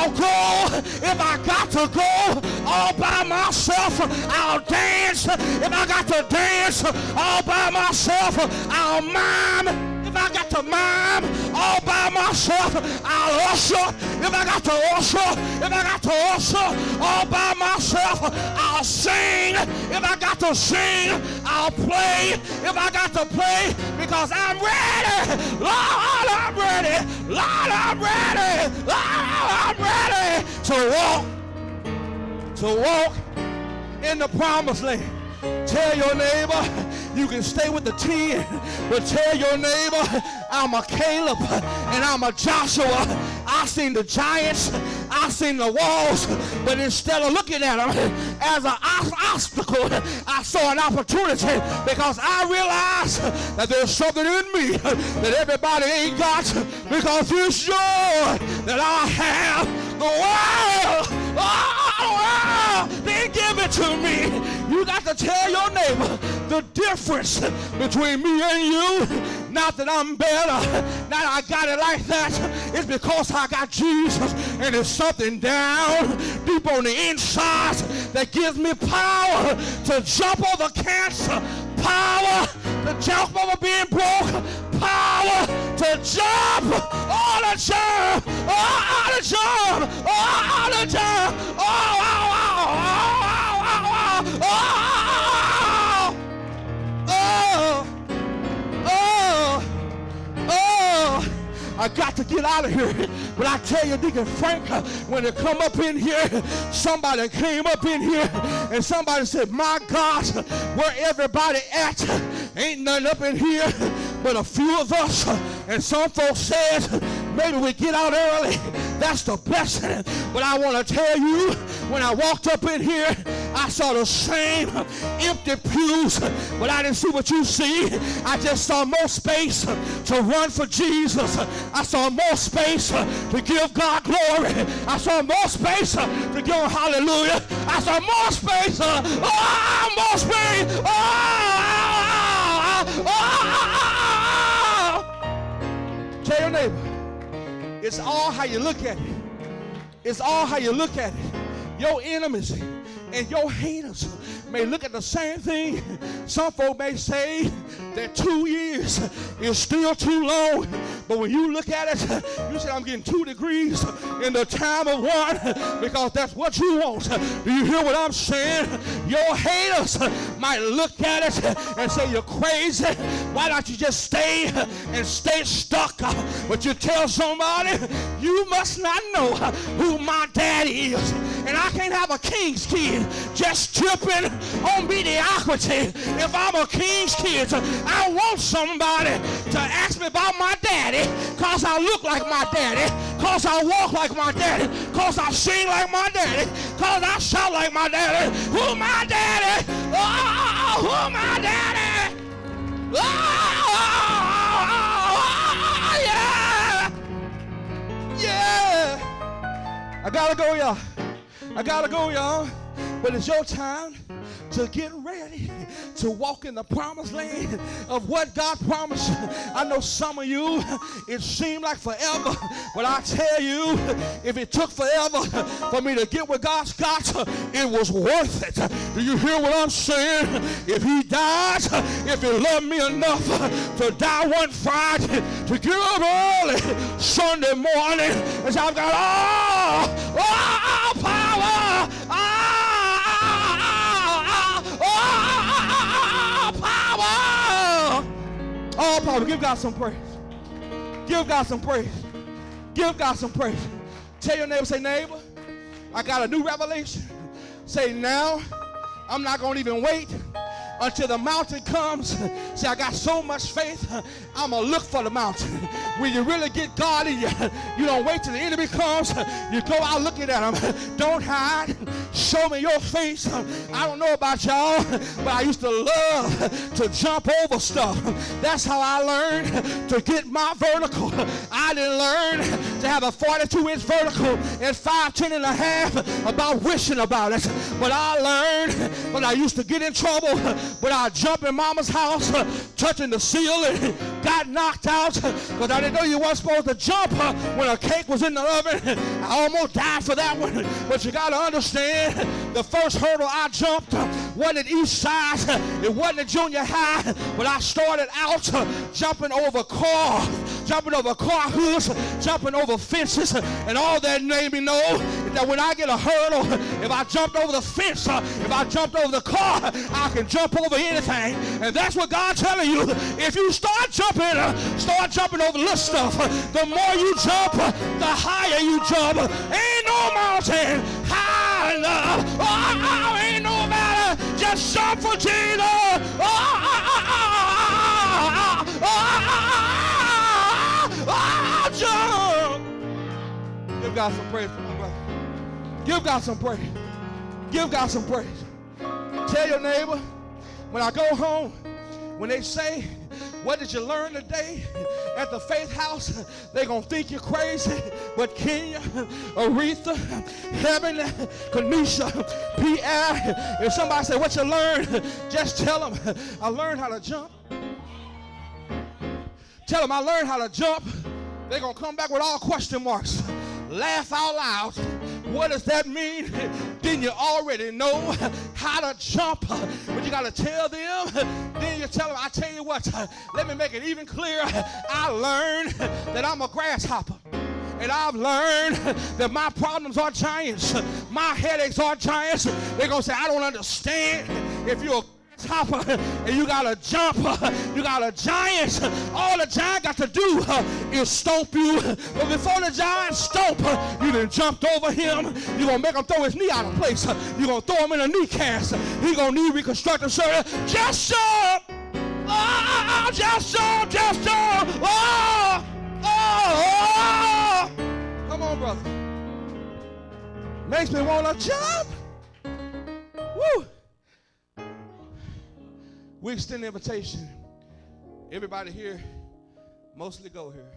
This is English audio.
I'll go. If I got to go all by myself, I'll dance. If I got to dance all by myself, I'll mime. If I got to mime all by myself, I'll usher. If I got to usher all by myself, I'll sing. If I got to sing, I'll play. If I got to play, because I'm ready. Lord, I'm ready. Lord, I'm ready. Lord, I'm ready to walk in the promised land. Tell your neighbor, you can stay with the 10, but tell your neighbor, I'm a Caleb and I'm a Joshua. I seen the giants, I seen the walls, but instead of looking at them as an obstacle, I saw an opportunity, because I realized that there's something in me that everybody ain't got, because it's joy that I have. The world didn't give it to me. You got to tell your neighbor the difference between me and you. Not that I'm better, not that I got it like that. It's because I got Jesus, and there's something down deep on the inside that gives me power to jump over cancer, power to jump over being broke, power to jump, all the jump, all the jump, all the jump, I got to get out of here. But I tell you, Deacon Frank, when they come up in here, somebody came up in here and somebody said, my God, where everybody at? Ain't nothing up in here but a few of us. And some folks said, maybe we get out early. That's the blessing. But I want to tell you, when I walked up in here, I saw the same empty pews, but I didn't see what you see. I just saw more space to run for Jesus. I saw more space to give God glory. I saw more space to give him hallelujah. I saw more space, more space. Tell your neighbor, it's all how you look at it. It's all how you look at it. Your enemies and your haters may look at the same thing. Some folk may say that 2 years is still too long, but when you look at it, you say, I'm getting 2 degrees in the time of 1, because that's what you want. Do you hear what I'm saying? Your haters might look at it and say, you're crazy. Why don't you just stay stuck? But you tell somebody, you must not know who my daddy is. And I can't have a king's kid just tripping on mediocrity. If I'm a king's kid, I want somebody to ask me about my daddy, because I look like my daddy, because I walk like my daddy, because I sing like my daddy, because I shout like my daddy. Who my daddy? Oh, who my daddy? Oh, yeah. Yeah. I gotta go, y'all. I gotta go, y'all. But it's your time to get ready to walk in the promised land of what God promised. I know some of you, it seemed like forever, but I tell you, if it took forever for me to get what God's got, it was worth it. Do you hear what I'm saying? If he died, if he loved me enough to die one Friday, to get up early Sunday morning, and so I've got all power, all power. Give God some praise. Give God some praise. Give God some praise. Tell your neighbor, say, neighbor, I got a new revelation. Say, now I'm not going to even wait until the mountain comes. See, I got so much faith, I'm going to look for the mountain. When you really get God in you, you don't wait till the enemy comes. You go out looking at him. Don't hide. Show me your face. I don't know about y'all, but I used to love to jump over stuff. That's how I learned to get my vertical. I didn't learn to have a 42-inch vertical and 5'10" and a half about wishing about it. But I learned when I used to get in trouble, but I'd jump in mama's house, touching the ceiling, got knocked out because I didn't know you weren't supposed to jump when a cake was in the oven. I almost died for that one. But you got to understand, the first hurdle I jumped wasn't at East Side. It wasn't at junior high. But I started out jumping over cars, jumping over car hoods, jumping over fences. And all that made me know is that when I get a hurdle, if I jumped over the fence, if I jumped over the car, I can jump over anything. And that's what God's telling you. If you start jumping over little stuff, the more you jump, the higher you jump. Ain't no mountain high enough. Ain't no matter. Just jump for Jesus. Jump. Give God some praise for my brother. Give God some praise. Give God some praise. Tell your neighbor, when I go home, when they say, what did you learn today at the Faith House? They're going to think you're crazy. But Kenya, Aretha, Heaven, Kanisha, Pierre, if somebody say, what you learned? Just tell them, I learned how to jump. Tell them I learned how to jump. They're going to come back with all question marks. Laugh out loud. What does that mean? Then you already know how to jump. But you got to tell them. Then you tell them, I tell you what, let me make it even clearer. I learned that I'm a grasshopper. And I've learned that my problems are giants. My headaches are giants. They're going to say, I don't understand. If you're a grasshopper and you got to jump, you got a giant. All the giant got to do is stomp you. But before the giant stomp, you done jumped over him. You're going to make him throw his knee out of place. You're going to throw him in a knee cast. He's going to need reconstructive surgery. Just jump. Oh, just jump. Just jump. Oh, oh, oh. Come on, brother. Makes me want to jump. Woo. We extend the invitation. Everybody here, mostly go here.